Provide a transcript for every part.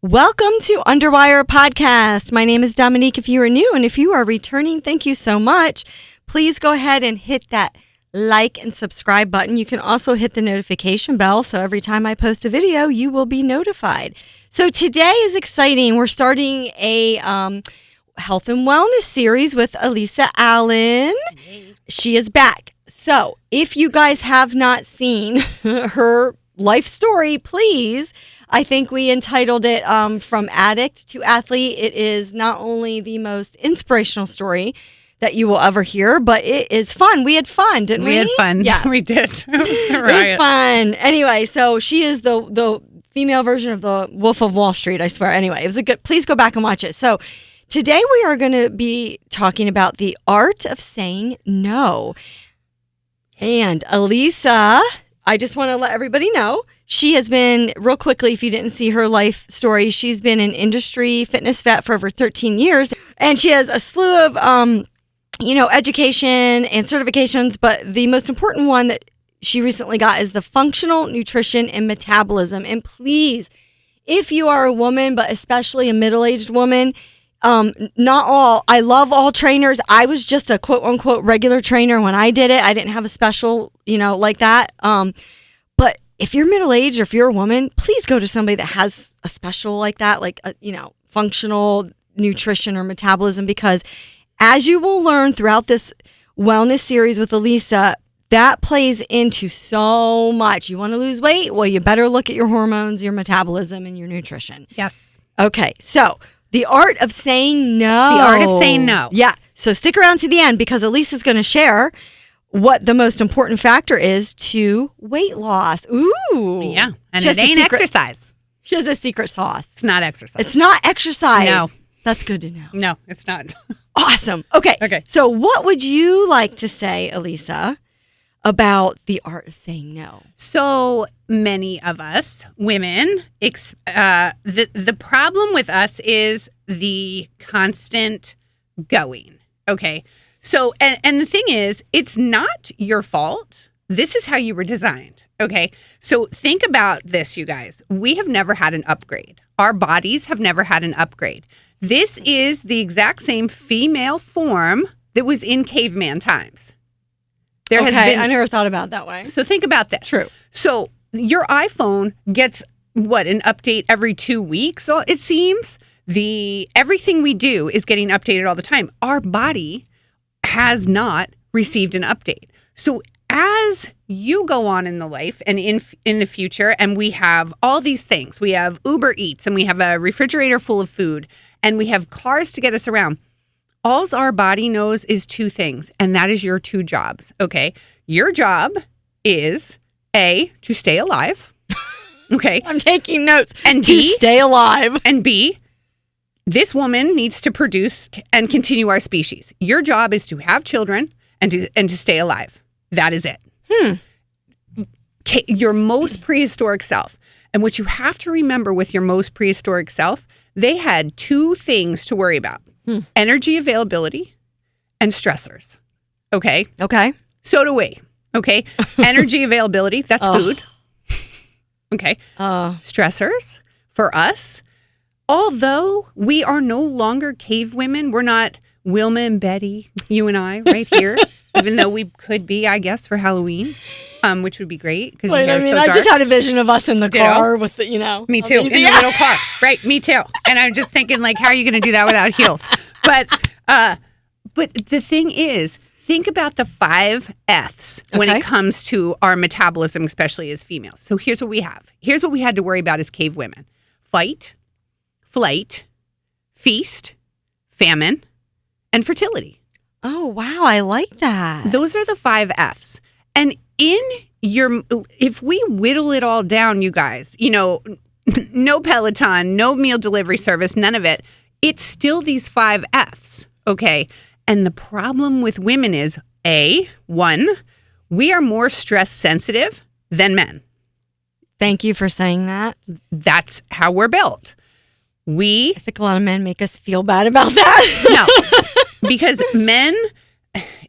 Welcome to Underwire Podcast. My name is Dominique if you are new, and if you are returning, thank you so much. Please go ahead and hit that like and subscribe button. You can also hit the notification bell, so every time I post a video, you will be notified. So today is exciting. We're starting a health and wellness series with Elisa Allen. She is back. So if you guys have not seen her life story, please, I think we entitled it From Addict to Athlete. It is not only the most inspirational story that you will ever hear, but it is fun. We had fun, didn't we? We had fun. Yes. We did. It was fun. Anyway, so she is the female version of the Wolf of Wall Street, I swear. Anyway, it was a good, please go back and watch it. So today we are going to be talking about the art of saying no. And Elisa, I just want to let everybody know, she has been, real quickly, if you didn't see her life story, she's been an industry fitness vet for over 13 years. And she has a slew of, education and certifications. But the most important one that she recently got is the functional nutrition and metabolism. And please, if you are a woman, but especially a middle-aged woman, I love all trainers. I was just a quote unquote regular trainer when I did it. I didn't have a special, like that. But if you're middle-aged or if you're a woman, please go to somebody that has a special like that, like, functional nutrition or metabolism, because as you will learn throughout this wellness series with Elisa, that plays into so much. You want to lose weight? Well, you better look at your hormones, your metabolism, and your nutrition. Yes. Okay. So the art of saying no. The art of saying no. Yeah. So stick around to the end because Elisa's going to share what the most important factor is to weight loss. Ooh. Yeah. And it ain't exercise. She has a secret sauce. It's not exercise. It's not exercise. No. That's good to know. No, it's not. Awesome. Okay. Okay. So what would you like to say, Elisa, about the art of saying no? So many of us women, the problem with us is the constant going. Okay. So, and the thing is, it's not your fault. This is how you were designed. Okay. So think about this, you guys. We have never had an upgrade. Our bodies have never had an upgrade. This is the exact same female form that was in caveman times. I never thought about it that way. So think about that. True. So your iPhone gets an update every 2 weeks, so it seems. Everything we do is getting updated all the time. Our body has not received an update. So as you go on in the life and in the future, and we have all these things, we have Uber Eats and we have a refrigerator full of food and we have cars to get us around. All our body knows is two things, and that is your two jobs, okay? Your job is A, to stay alive, okay? I'm taking notes. And to B, stay alive. And B, this woman needs to produce and continue our species. Your job is to have children and to stay alive. That is it. Your most prehistoric self. And what you have to remember with your most prehistoric self, they had two things to worry about. Energy availability and stressors. Okay? Okay. So do we. Okay? Energy availability, that's food. Okay? Stressors for us, although we are no longer cave women, we're not Wilma and Betty, you and I, right here, even though we could be, I guess, for Halloween, which would be great. I just had a vision of us in the car with the, Me too, in the little car. Right, me too. And I'm just thinking, how are you going to do that without heels? But the thing is, think about the 5 F's when it comes to our metabolism, especially as females. So here's what we have. Here's what we had to worry about as cave women. Fight, flight, feast, famine, and fertility. Oh, wow. I like that. Those are the 5 F's. And if we whittle it all down, you guys, no Peloton, no meal delivery service, none of it, it's still these 5 F's. Okay. And the problem with women is one, we are more stress sensitive than men. Thank you for saying that. That's how we're built. I think a lot of men make us feel bad about that. No, because men,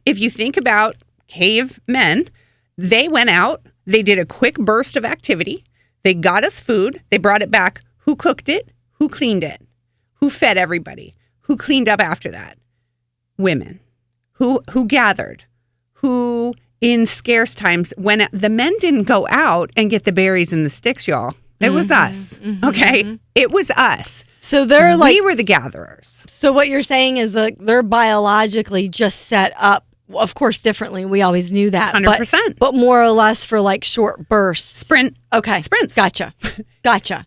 if you think about cave men, they went out, they did a quick burst of activity, they got us food, they brought it back. Who cooked it? Who cleaned it? Who fed everybody? Who cleaned up after that? Women. Who gathered? Who in scarce times when the men didn't go out and get the berries and the sticks, y'all. It was us. Okay? It was us. So they're we were the gatherers. So what you're saying is like they're biologically just set up, of course, differently. We always knew that. 100%. But more or less for like short bursts. Sprint. Okay. Sprints. Gotcha.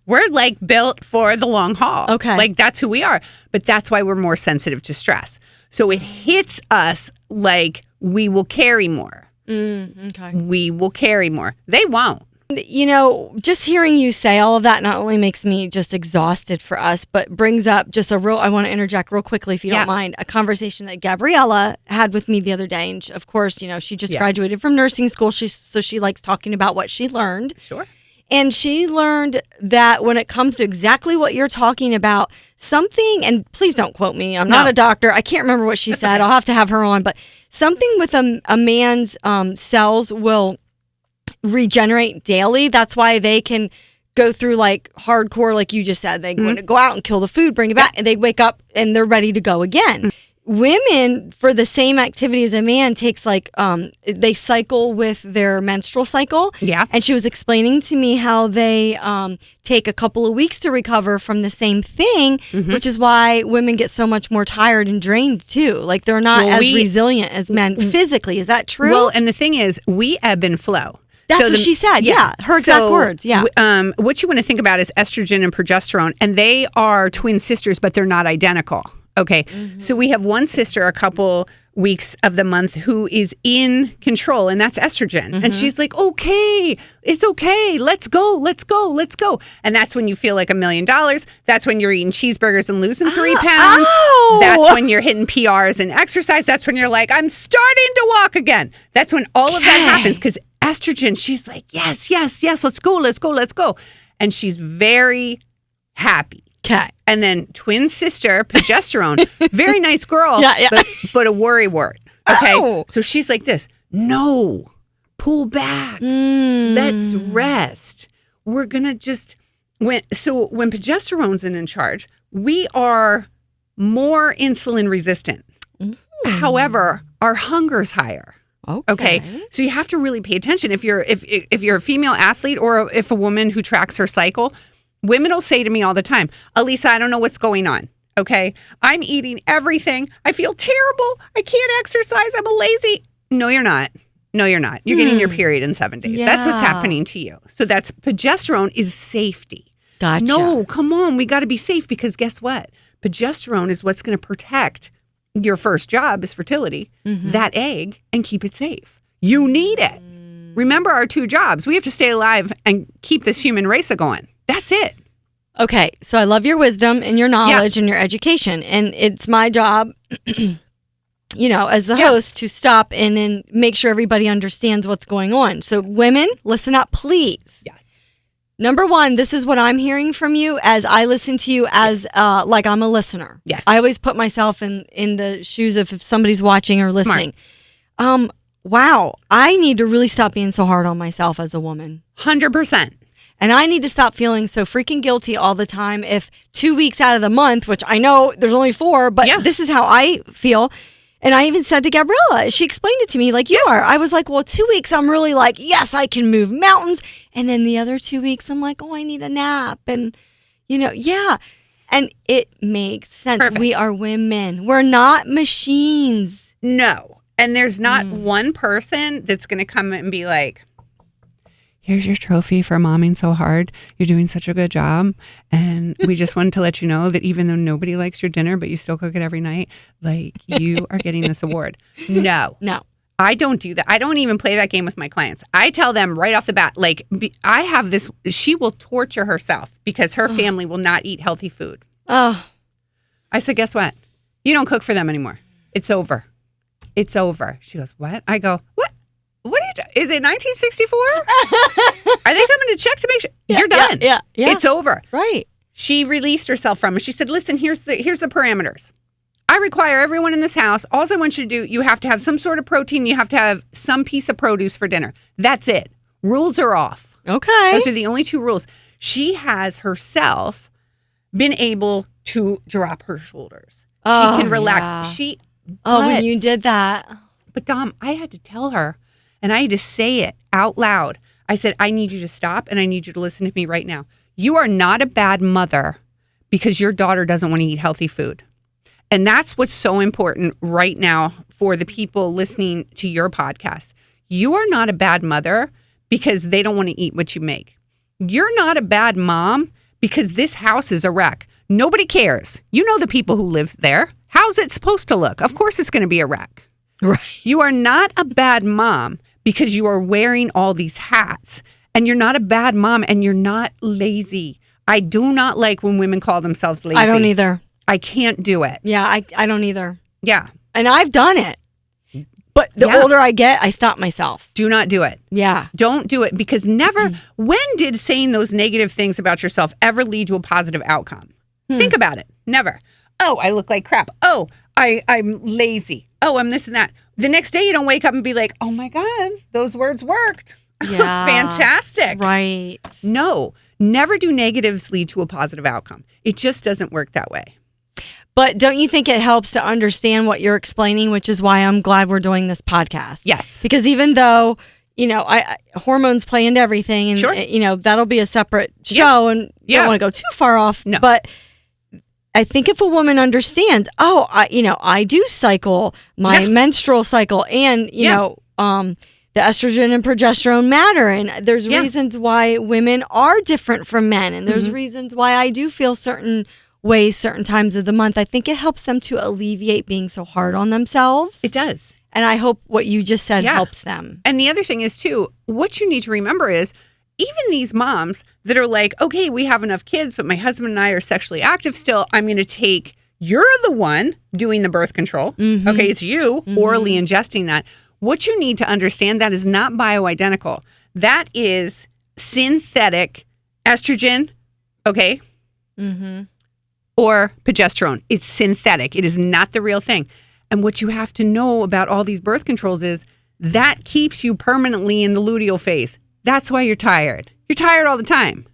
We're like built for the long haul. Okay. Like that's who we are. But that's why we're more sensitive to stress. So it hits us like we will carry more. Okay. We will carry more. They won't. You know, just hearing you say all of that not only makes me just exhausted for us, but brings up just I want to interject real quickly, if you don't mind, a conversation that Gabriella had with me the other day. And of course, you know, she just graduated from nursing school. So she likes talking about what she learned. Sure. And she learned that when it comes to exactly what you're talking about, something, and please don't quote me, I'm not a doctor. I can't remember what she said. Okay. I'll have to have her on. But something with a man's cells will regenerate daily. That's why they can go through like hardcore, like you just said. They go out and kill the food, bring it back, and they wake up and they're ready to go again. Women, for the same activity as a man, takes like they cycle with their menstrual cycle. Yeah. And she was explaining to me how they take a couple of weeks to recover from the same thing, which is why women get so much more tired and drained too. Like they're not as resilient as men physically. Is that true? Well, and the thing is, we ebb and flow. That's what she said. Yeah. Her exact words. Yeah. What you want to think about is estrogen and progesterone, and they are twin sisters, but they're not identical. Okay. So we have one sister a couple weeks of the month who is in control, and that's estrogen. And she's like, okay, it's okay. Let's go. Let's go. Let's go. And that's when you feel like $1 million. That's when you're eating cheeseburgers and losing 3 pounds. That's when you're hitting PRs and exercise. That's when you're like, I'm starting to walk again. That's when all of that happens because estrogen, she's like, yes, yes, yes, let's go, let's go, let's go. And she's very happy. Okay. And then twin sister, progesterone, very nice girl, but a worry word. Okay. Oh. So she's like this, no, pull back. Let's rest. We're going to just, when progesterone's in charge, we are more insulin resistant. However, our hunger's higher. Okay. So you have to really pay attention. If you're a female athlete or if a woman who tracks her cycle, women will say to me all the time, Elisa, I don't know what's going on. Okay. I'm eating everything. I feel terrible. I can't exercise. I'm lazy. No, you're not. No, you're not. You're getting your period in 7 days. Yeah. That's what's happening to you. So that's progesterone is safety. Gotcha. No, come on. We got to be safe because guess what? Progesterone is what's going to protect your first job is fertility, that egg, and keep it safe. You need it. Remember our 2 jobs. We have to stay alive and keep this human race going. That's it. Okay. So I love your wisdom and your knowledge and your education. And it's my job, you know, as the host to stop and make sure everybody understands what's going on. So women, listen up, please. Yes. Number 1, this is what I'm hearing from you as I listen to you as like I'm a listener. Yes. I always put myself in the shoes of if somebody's watching or listening. Wow. I need to really stop being so hard on myself as a woman. 100%. And I need to stop feeling so freaking guilty all the time if 2 weeks out of the month, which I know there's only 4, but this is how I feel. And I even said to Gabriella, she explained it to me like you are. I was like, well, 2 weeks, I'm really like, yes, I can move mountains. And then the other 2 weeks, I'm like, oh, I need a nap. And, you know, And it makes sense. Perfect. We are women. We're not machines. No. And there's not one person that's going to come and be like, here's your trophy for momming so hard. You're doing such a good job. And we just wanted to let you know that even though nobody likes your dinner, but you still cook it every night, like you are getting this award. No. I don't do that. I don't even play that game with my clients. I tell them right off the bat, like I have this, she will torture herself because her family will not eat healthy food. Oh. I said, guess what? You don't cook for them anymore. It's over. It's over. She goes, what? I go, what? What are you doing? Is it 1964? Are they coming to check to make sure? You're done. Yeah. It's over. Right. She released herself from it. She said, listen, here's the parameters. I require everyone in this house, all I want you to do, you have to have some sort of protein. You have to have some piece of produce for dinner. That's it. Rules are off. Okay. Those are the only 2 rules. She has herself been able to drop her shoulders. Oh, She can relax. yeah. When you did that. But Dom, I had to tell her, and I had to say it out loud. I said, I need you to stop, and I need you to listen to me right now. You are not a bad mother because your daughter doesn't want to eat healthy food. And that's what's so important right now for the people listening to your podcast. You are not a bad mother because they don't want to eat what you make. You're not a bad mom because this house is a wreck. Nobody cares. You know the people who live there. How's it supposed to look? Of course it's going to be a wreck. Right. You are not a bad mom because you are wearing all these hats. And you're not a bad mom and you're not lazy. I do not like when women call themselves lazy. I don't either. I can't do it. Yeah, I don't either. Yeah. And I've done it. But the older I get, I stop myself. Do not do it. Yeah. Don't do it because never, when did saying those negative things about yourself ever lead to a positive outcome? Think about it. Never. Oh, I look like crap. Oh, I'm lazy. Oh, I'm this and that. The next day you don't wake up and be like, oh my God, those words worked. Yeah. Fantastic. Right. No, never do negatives lead to a positive outcome. It just doesn't work that way. But don't you think it helps to understand what you're explaining, which is why I'm glad we're doing this podcast? Yes. Because even though, hormones play into everything and, Sure. That'll be a separate show and you don't want to go too far off. No. But I think if a woman understands, I do cycle my menstrual cycle and, the estrogen and progesterone matter. And there's reasons why women are different from men. And there's reasons why I do feel certain ways, certain times of the month. I think it helps them to alleviate being so hard on themselves. It does. And I hope what you just said helps them. And the other thing is, too, what you need to remember is even these moms that are like, okay, we have enough kids, but my husband and I are sexually active still. I'm going to take, you're the one doing the birth control. Okay, it's you orally ingesting that. What you need to understand, that is not bioidentical. That is synthetic estrogen, okay? Or progesterone. It's synthetic. It is not the real thing. And what you have to know about all these birth controls is that keeps you permanently in the luteal phase. That's why you're tired. You're tired all the time.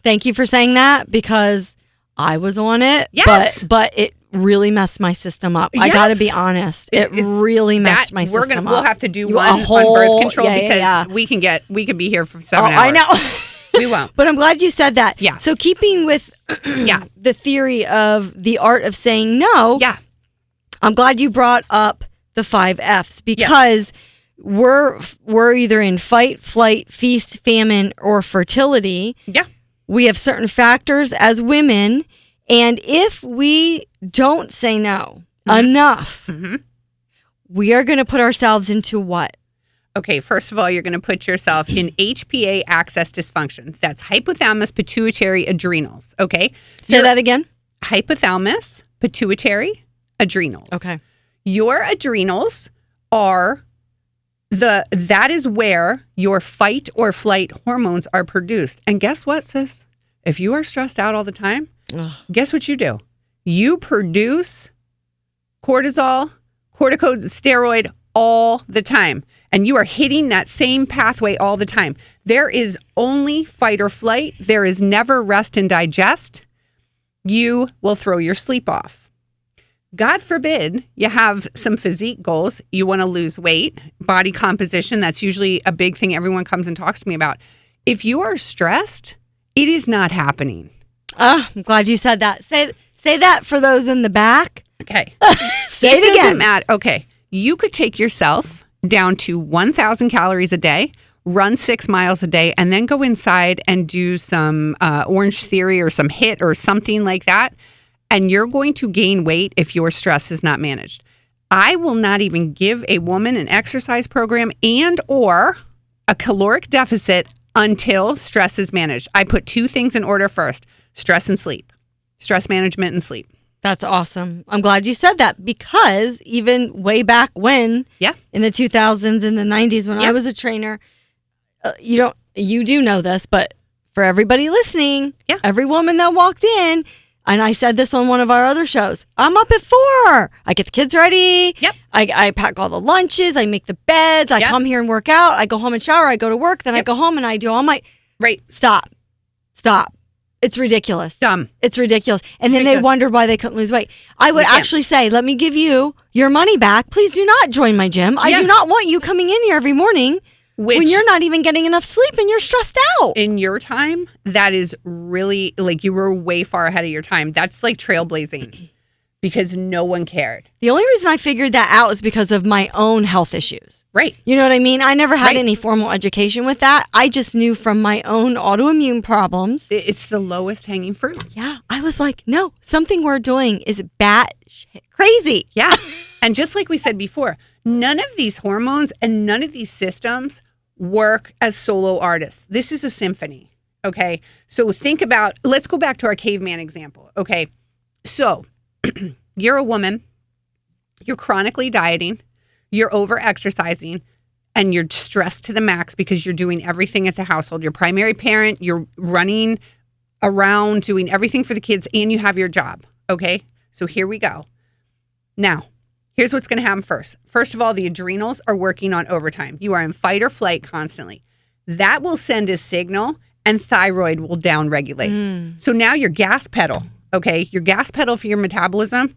Thank you for saying that because I was on it. Yes. But it really messed my system up. I got to be honest. It really messed my system up. We'll have to do one on birth control because we could be here for 7 hours. I know. We won't. But I'm glad you said that. Yeah. So keeping with the theory of the art of saying no. Yeah. I'm glad you brought up the 5 F's because we're either in fight, flight, feast, famine, or fertility. Yeah. We have certain factors as women, and if we don't say no enough, we are going to put ourselves into what? Okay, first of all, you're going to put yourself in HPA axis dysfunction. That's hypothalamus, pituitary, adrenals. Okay? Say that again. Hypothalamus, pituitary, adrenals. Okay. Your adrenals are that is where your fight or flight hormones are produced. And guess what, sis? If you are stressed out all the time, guess what you do? You produce cortisol, corticosteroid all the time. And you are hitting that same pathway all the time. There is only fight or flight. There is never rest and digest. You will throw your sleep off. God forbid you have some physique goals. You want to lose weight, body composition. That's usually a big thing everyone comes and talks to me about. If you are stressed, it is not happening. I'm glad you said that. Say that for those in the back. Okay. Say it again. Doesn't matter. Okay. You could take yourself down to 1,000 calories a day, run 6 miles a day, and then go inside and do some Orange Theory or some HIIT or something like that. And you're going to gain weight if your stress is not managed. I will not even give a woman an exercise program and or a caloric deficit until stress is managed. I put 2 things in order first: stress and sleep, stress management and sleep. That's awesome. I'm glad you said that because even way back when, in the 2000s and the 90s when I was a trainer, you do know this, but for everybody listening, every woman that walked in, and I said this on one of our other shows, I'm up at 4. I get the kids ready. Yep. I pack all the lunches. I make the beds. I come here and work out. I go home and shower. I go to work. Then I go home and I do all my... Right. Stop. It's ridiculous. Dumb. It's ridiculous. And then they wondered why they couldn't lose weight. I would actually say, let me give you your money back. Please do not join my gym. I do not want you coming in here every morning when you're not even getting enough sleep and you're stressed out. In your time, that is really, like, you were way far ahead of your time. That's like trailblazing because no one cared. The only reason I figured that out is because of my own health issues. Right. You know what I mean? I never had any formal education with that. I just knew from my own autoimmune problems. It's the lowest hanging fruit. Yeah. I was like, no, something we're doing is crazy. Yeah. And just like we said before, none of these hormones and none of these systems work as solo artists. This is a symphony. Okay. So think about, let's go back to our caveman example. Okay. So you're a woman, you're chronically dieting, you're over exercising, and you're stressed to the max because you're doing everything at the household. You're primary parent, you're running around doing everything for the kids, and you have your job. Okay. So here we go. Now, here's what's going to happen first. First of all, the adrenals are working on overtime. You are in fight or flight constantly. That will send a signal and thyroid will downregulate. So now your gas pedal, okay, your gas pedal for your metabolism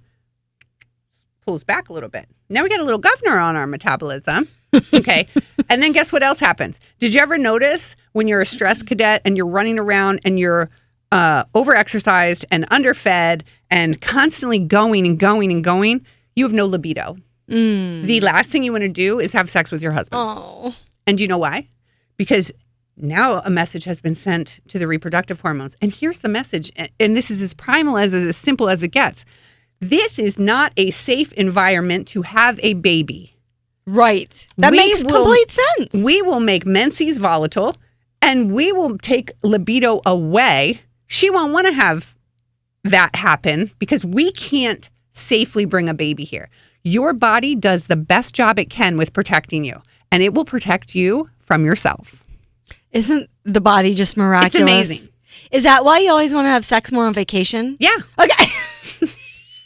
pulls back a little bit. Now we got a little governor on our metabolism. Okay. And then guess what else happens? Did you ever notice when you're a stress cadet and you're running around and you're over-exercised and underfed and constantly going and going and going, you have no libido. The last thing you want to do is have sex with your husband. Oh. And you know why? Because now a message has been sent to the reproductive hormones. And here's the message. And this is as primal as simple as it gets. This is not a safe environment to have a baby. Right. That makes complete sense. We will make menses volatile and we will take libido away. She won't want to have that happen because we can't safely bring a baby here. Your body does the best job it can with protecting you, and it will protect you from yourself. Isn't the body just miraculous? It's amazing. Is that why you always want to have sex more on vacation? Yeah. Okay.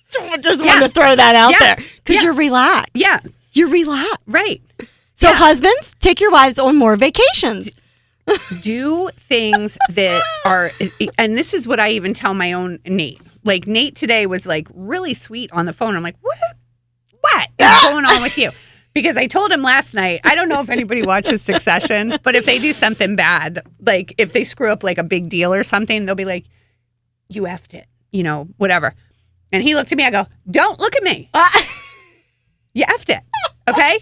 So I just want to throw that out there because you're relaxed. Yeah. You're relaxed. Right. So husbands, take your wives on more vacations. Do things that are, and this is what I even tell my own Nate. Like Nate today was like really sweet on the phone. I'm like, what is going on with you? Because I told him last night, I don't know if anybody watches Succession, but if they do something bad, like if they screw up like a big deal or something, they'll be like, you effed it, you know, whatever. And he looked at me, I go, don't look at me. You effed it. Okay?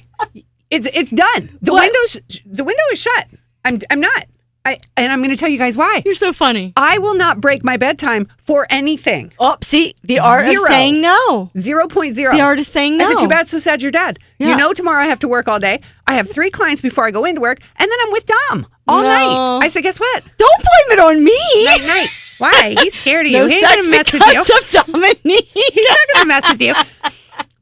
It's done. The window is shut. I'm not. And I'm going to tell you guys why. You're so funny. I will not break my bedtime for anything. Oh, see, the art of saying no. 0.0. The art of saying no. I said, too bad, so sad, you're dead. Yeah. You know, tomorrow I have to work all day. I have 3 clients before I go into work, and then I'm with Dom all night. I said, guess what? Don't blame it on me. Night. Why? He's scared of you. No He's sex going to mess with you. because of Dominique. He's not going to mess with you.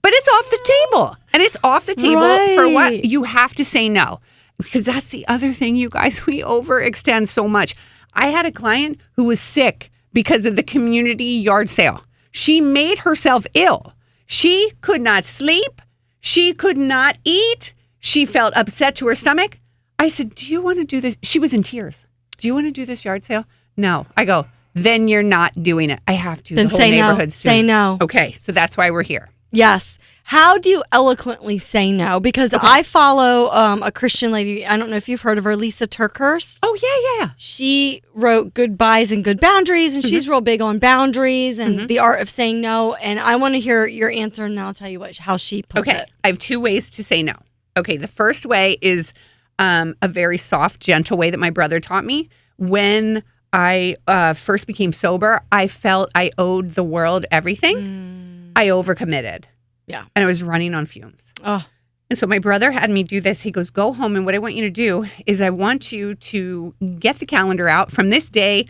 But it's off the table. And it's off the table for what? You have to say no. Because that's the other thing, you guys. We overextend so much. I had a client who was sick because of the community yard sale. She made herself ill. She could not sleep. She could not eat. She felt upset to her stomach. I said, do you want to do this? She was in tears. Do you want to do this yard sale? No. I go, then you're not doing it. I have to. Then the whole say no. neighborhood's Say no. Okay, so that's why we're here. Yes. How do you eloquently say no? Because I follow a Christian lady. I don't know if you've heard of her, Lisa Turkhurst. Oh, yeah. She wrote Goodbyes and Good Boundaries, and she's real big on boundaries and the art of saying no. And I want to hear your answer, and then I'll tell you how she puts it. I have 2 ways to say no. Okay, the first way is a very soft, gentle way that my brother taught me. When I first became sober, I felt I owed the world everything. I overcommitted. Yeah. And I was running on fumes. Oh. And so my brother had me do this. He goes, go home. And what I want you to do is I want you to get the calendar out from this day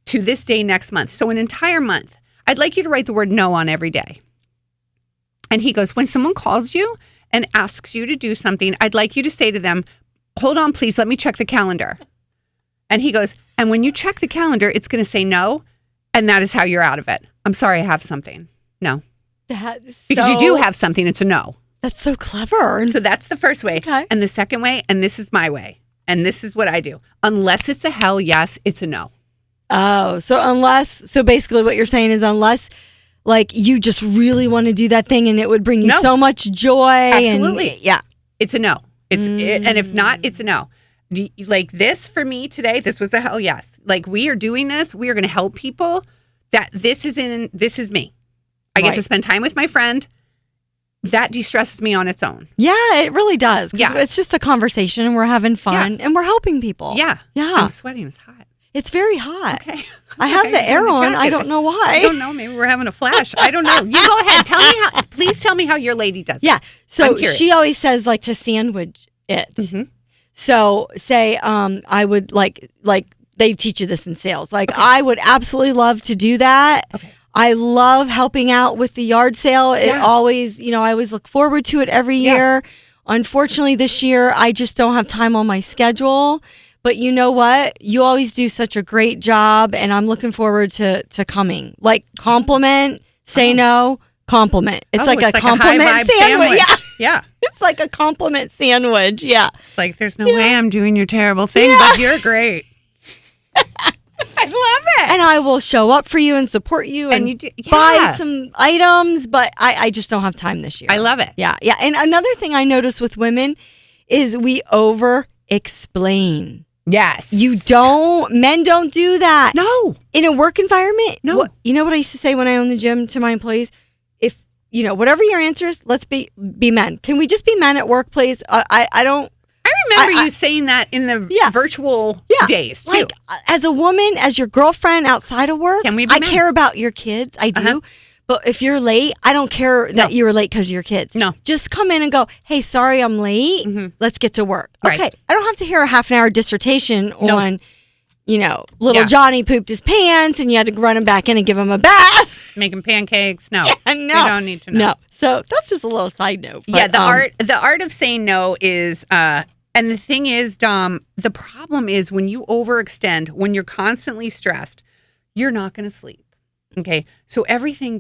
to this day next month. So an entire month. I'd like you to write the word no on every day. And he goes, when someone calls you and asks you to do something, I'd like you to say to them, hold on, please, let me check the calendar. And he goes, and when you check the calendar, it's going to say no. And that is how you're out of it. I'm sorry, I have something. No. Because you do have something, it's a no. That's so clever. So that's the first way. Okay. And the second way, and this is my way, and this is what I do. Unless it's a hell yes, it's a no. Oh, so basically what you're saying is unless like you just really want to do that thing and it would bring you No. so much joy. Absolutely. And, yeah. It's a no. And if not, it's a no. Like this for me today, this was a hell yes. Like we are doing this. We are going to help people. This is me. I get to spend time with my friend. That de-stresses me on its own. Yeah, it really does. Yeah. It's just a conversation and we're having fun and we're helping people. Yeah. Yeah. I'm sweating. It's hot. It's very hot. Okay. I have the air on. I don't know why. I don't know. Maybe we're having a flash. I don't know. You go ahead. Please tell me how your lady does it. Yeah. So I'm she always says like to sandwich it. Mm-hmm. So say I would like they teach you this in sales. Like I would absolutely love to do that. Okay. I love helping out with the yard sale. It always, I always look forward to it every year. Unfortunately, this year I just don't have time on my schedule. But you know what? You always do such a great job, and I'm looking forward to coming. Like compliment, say no, compliment. It's like a compliment high vibe sandwich. Yeah. It's like a compliment sandwich. Yeah. It's like there's no way I'm doing your terrible thing, but you're great. I love it. And I will show up for you and support you and you buy some items, but I just don't have time this year. I love it. Yeah. Yeah. And another thing I notice with women is we over explain. Yes. Men don't do that. No. In a work environment. No. You know what I used to say when I owned the gym to my employees? If, whatever your answer is, let's be men. Can we just be men at work, please? I don't. I remember you saying that in the virtual days, too. Like, as a woman, as your girlfriend outside of work, Can we be I men? care about your kids. I do. Uh-huh. But if you're late, I don't care that you were late because of your kids. No. Just come in and go, hey, sorry I'm late. Mm-hmm. Let's get to work. Right. Okay. I don't have to hear a half an hour dissertation on, little Yeah. Johnny pooped his pants and you had to run him back in and give him a bath. Making pancakes. No. No. You don't need to know. No. So that's just a little side note. But, Yeah, the art of saying no is and the thing is, Dom, the problem is when you overextend, when you're constantly stressed, you're not going to sleep. Okay. So everything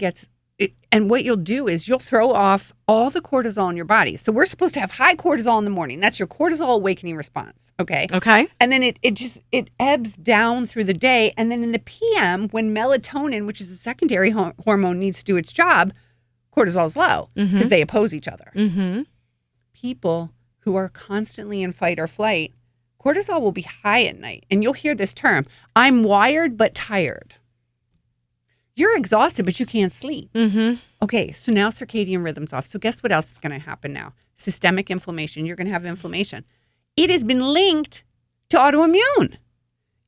and what you'll do is you'll throw off all the cortisol in your body. So we're supposed to have high cortisol in the morning. That's your cortisol awakening response. Okay. Okay. And then it ebbs down through the day. And then in the PM, when melatonin, which is a secondary hormone, needs to do its job, cortisol is low because they oppose each other. Mm-hmm. People who are constantly in fight or flight, cortisol will be high at night. And you'll hear this term, I'm wired but tired. You're exhausted, but you can't sleep. Mm-hmm. Okay, so now circadian rhythm's off. So guess what else is going to happen now? Systemic inflammation. You're going to have inflammation. It has been linked to autoimmune.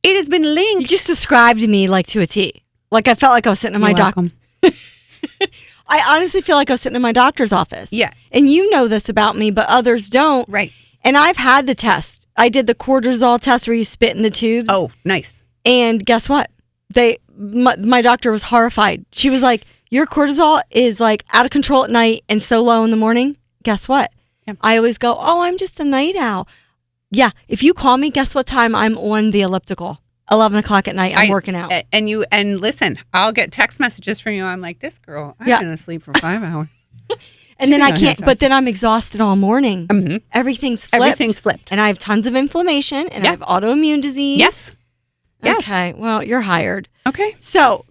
It has been linked. You just described me like to a T. Like I felt like I was sitting in my doctor. I honestly feel like I was sitting in my doctor's office. Yeah. And you know this about me, but others don't. Right. And I've had the test. I did the cortisol test where you spit in the tubes. Oh, nice. And guess what? My doctor was horrified. She was like, your cortisol is like out of control at night and so low in the morning. Guess what? Yeah. I always go, oh, I'm just a night owl. Yeah. If you call me, guess what time I'm on the elliptical? 11 o'clock at night. I'm working out. And listen, I'll get text messages from you. I'm like, this girl, I've been asleep for 5 hours. And then I can't, but then I'm exhausted all morning. Mm-hmm. Everything's flipped. And I have tons of inflammation and I have autoimmune disease. Yes. Okay. Well, you're hired. Okay. So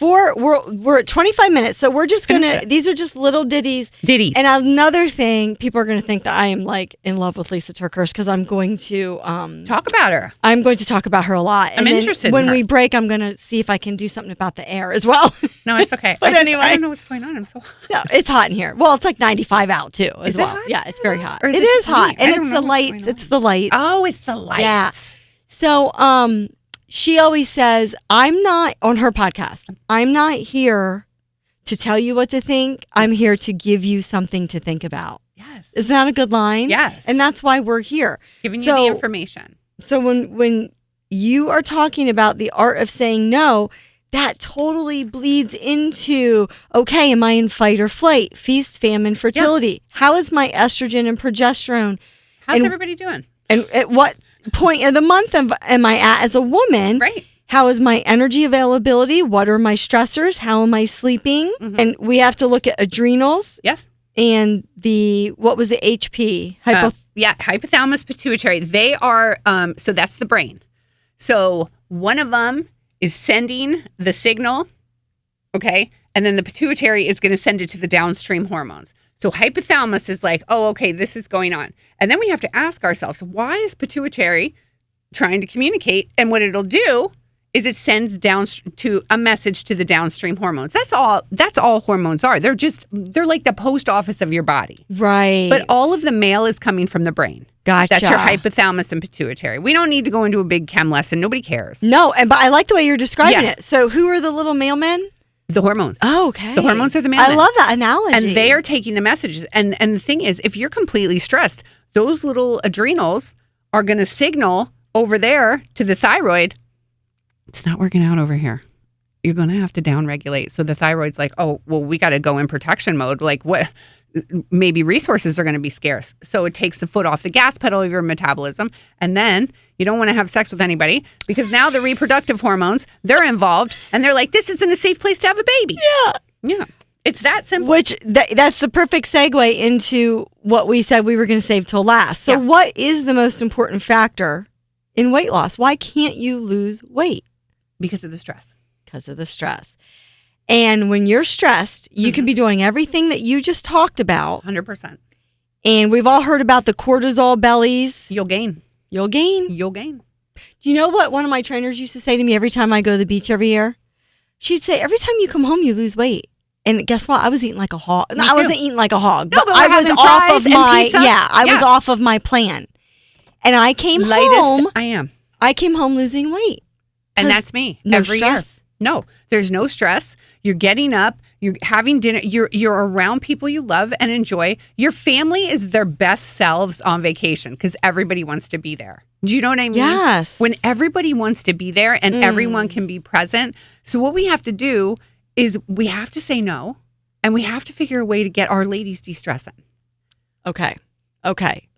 we're at 25 minutes. So we're just going to, these are just little ditties. And another thing, people are going to think that I am like in love with Lisa Turkhurst because I'm going to talk about her. I'm going to talk about her a lot. I'm interested when in her. we break, I'm going to see if I can do something about the air as well. No, it's okay. But anyway. I don't know what's going on. I'm so hot. No, it's hot in here. Well, it's like 95 out too as well. Hot? Yeah, it's very hot. Or It is hot. me? And I don't it's know the what's lights. going on. It's the lights. Oh, it's the lights. Yeah. So she always says, I'm not, on her podcast, I'm not here to tell you what to think. I'm here to give you something to think about. Yes. Isn't that a good line? Yes. And that's why we're here. Giving you the information. So when you are talking about the art of saying no, that totally bleeds into, okay, am I in fight or flight? Feast, famine, fertility. Yeah. How is my estrogen and progesterone? How's everybody doing? And at what point of the month am I at as a woman? Right. How is my energy availability? What are my stressors? How am I sleeping? Mm-hmm. And we have to look at adrenals. Yes. And what was the HP? Hypothalamus pituitary. They are, so that's the brain. So one of them is sending the signal, okay? And then the pituitary is going to send it to the downstream hormones. So hypothalamus is like, oh, okay, this is going on. And then we have to ask ourselves, why is pituitary trying to communicate? And what it'll do is it sends down to a message to the downstream hormones. That's all hormones are. They're like the post office of your body. Right. But all of the mail is coming from the brain. Gotcha. That's your hypothalamus and pituitary. We don't need to go into a big chem lesson. Nobody cares. No, but I like the way you're describing Yeah. it. So who are the little mailmen? The hormones. Oh, okay. The hormones are the mailmen. I love that analogy. And they are taking the messages. And the thing is, if you're completely stressed, those little adrenals are going to signal over there to the thyroid, it's not working out over here. You're going to have to downregulate. So the thyroid's like, oh, well, we got to go in protection mode. Like what? Maybe resources are going to be scarce. So it takes the foot off the gas pedal of your metabolism. And then you don't want to have sex with anybody because now the reproductive hormones, they're involved. And they're like, this isn't a safe place to have a baby. Yeah. Yeah. It's that simple. Which that's the perfect segue into what we said we were going to save till last. So what is the most important factor in weight loss? Why can't you lose weight? Because of the stress. Because of the stress. And when you're stressed, you can be doing everything that you just talked about. 100%. And we've all heard about the cortisol bellies. You'll gain. You'll gain. You'll gain. Do you know what one of my trainers used to say to me every time I go to the beach every year? She'd say, every time you come home, you lose weight. And guess what? I was eating like a hog. No, I wasn't eating like a hog. No, but I was off of my pizza. I was off of my plan. And I came home. I am. I came home losing weight. And that's me. No every stress. year. No, there's no stress. You're getting up, you're having dinner, you're around people you love and enjoy. Your family is their best selves on vacation because everybody wants to be there. Do you know what I mean? Yes. When everybody wants to be there and everyone can be present. So what we have to do is we have to say no and we have to figure a way to get our ladies de-stressing. Okay.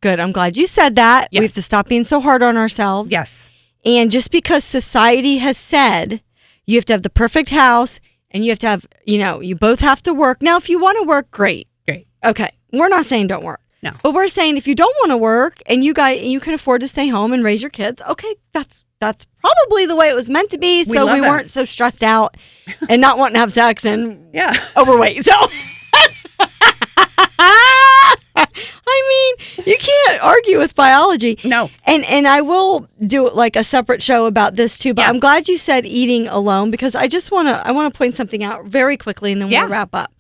Good. I'm glad you said that. Yes. We have to stop being so hard on ourselves. Yes. And just because society has said you have to have the perfect house and you have to have, you both have to work. Now, if you want to work, great. Great. Okay. We're not saying don't work. No. But we're saying if you don't want to work and you can afford to stay home and raise your kids, okay, that's probably the way it was meant to be. So we weren't so stressed out and not wanting to have sex and overweight. So I mean, you can't argue with biology. No. And I will do like a separate show about this too, but I'm glad you said eating alone because I want to point something out very quickly and then we'll wrap up.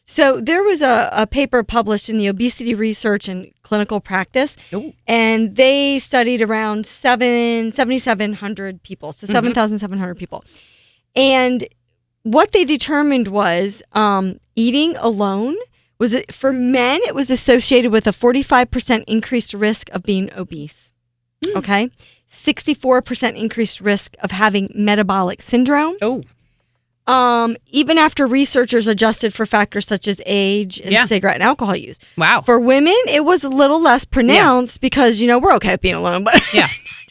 So there was a paper published in the Obesity Research and Clinical Practice, and they studied around 7,700 people, so 7,700 people. And what they determined was eating alone for men, it was associated with a 45% increased risk of being obese. Okay? 64% increased risk of having metabolic syndrome. Even after researchers adjusted for factors such as age and cigarette and alcohol use. Wow. For women, it was a little less pronounced because, we're okay with being alone. But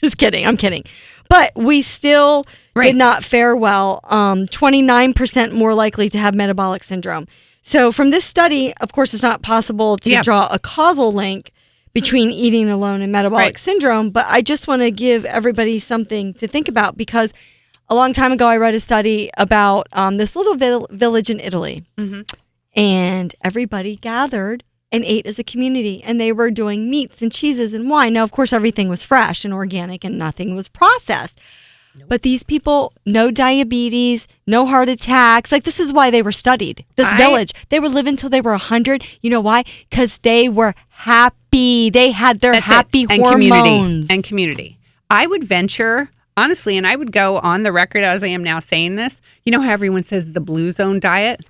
just kidding. I'm kidding. But we still did not fare well. 29% more likely to have metabolic syndrome. So from this study, of course, it's not possible to draw a causal link between eating alone and metabolic syndrome. But I just want to give everybody something to think about because a long time ago, I read a study about this little village in Italy, and everybody gathered and ate as a community, and they were doing meats and cheeses and wine. Now, of course, everything was fresh and organic, and nothing was processed. But these people, no diabetes, no heart attacks. Like, this is why they were studied. This village, they would live until they were 100. You know why? Because they were happy. They had their happy hormones. And community. I would venture... Honestly, and I would go on the record as I am now saying this. You know how everyone says the blue zone diet?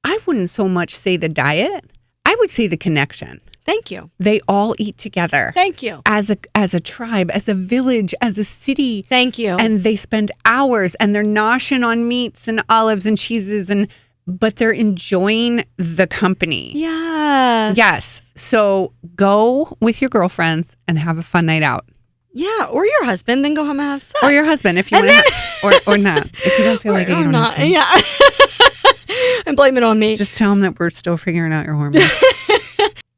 I wouldn't so much say the diet. I would say the connection. Thank you. They all eat together. Thank you. As a tribe, as a village, as a city. Thank you. And they spend hours and they're noshing on meats and olives and cheeses but they're enjoying the company. Yes. Yes. So go with your girlfriends and have a fun night out. Yeah, or your husband, then go home and have sex. Or your husband, if you want to, or not. If you don't feel like it, you don't have to. Yeah. And blame it on me. Just tell them that we're still figuring out your hormones.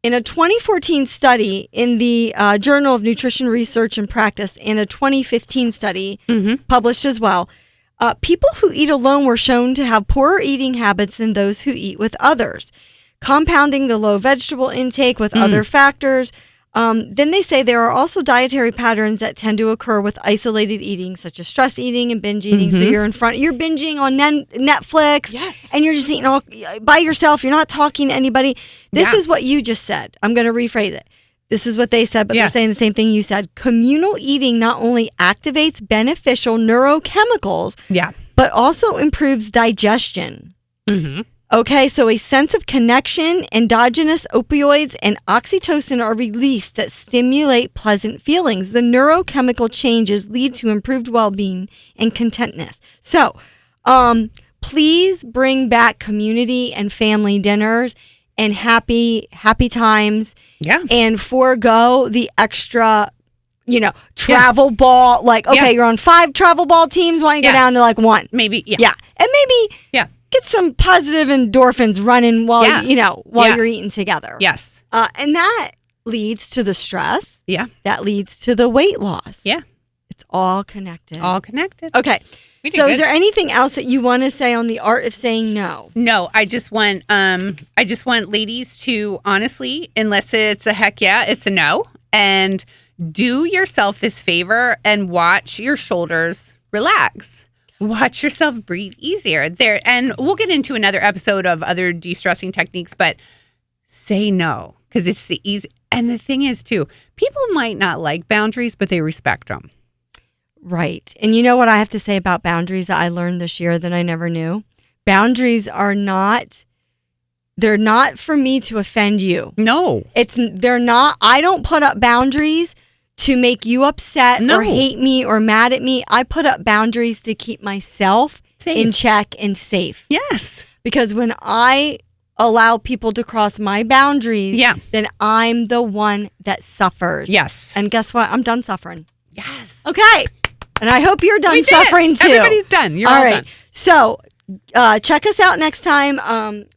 In a 2014 study in the Journal of Nutrition Research and Practice and a 2015 study published as well, People who eat alone were shown to have poorer eating habits than those who eat with others, compounding the low vegetable intake with other factors. Then they say there are also dietary patterns that tend to occur with isolated eating, such as stress eating and binge eating. So you're binging on Netflix, and you're just eating all by yourself. You're not talking to anybody. This is what you just said. I'm going to rephrase it. This is what they said, but they're saying the same thing you said. Communal eating not only activates beneficial neurochemicals, but also improves digestion. Okay, so a sense of connection, endogenous opioids, and oxytocin are released that stimulate pleasant feelings. The neurochemical changes lead to improved well-being and contentness. So, please bring back community and family dinners and happy times. And forego the extra, travel ball. Like, okay, you're on 5 travel ball teams. Why don't you go down to like 1? Maybe, and maybe get some positive endorphins running while you're eating together. And that leads to the stress. That leads to the weight loss. It's all connected. Okay. So is there anything else that you want to say on the art of saying no? No, I just want ladies to honestly, unless it's a heck yeah, it's a no. And do yourself this favor and watch your shoulders relax. Watch yourself breathe easier. And we'll get into another episode of other de-stressing techniques, but say no, because it's the easy. And the thing is too, people might not like boundaries, but they respect them. Right. And you know what I have to say about boundaries that I learned this year that I never knew? Boundaries they're not for me to offend you. No. They're not. I don't put up boundaries to make you upset or hate me or mad at me. I put up boundaries to keep myself in check and safe. Yes. Because when I allow people to cross my boundaries, then I'm the one that suffers. Yes. And guess what? I'm done suffering. Yes. Okay. And I hope you're done suffering too. Everybody's done. You're all right. Done. So check us out next time.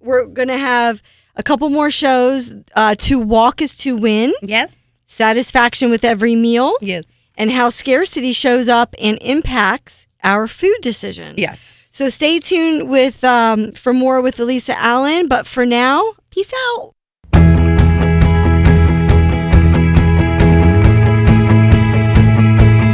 We're going to have a couple more shows. To walk is to win. Yes. Satisfaction with every meal. Yes. And how scarcity shows up and impacts our food decisions. Yes. So stay tuned for more with Elisa Allen. But for now, peace out.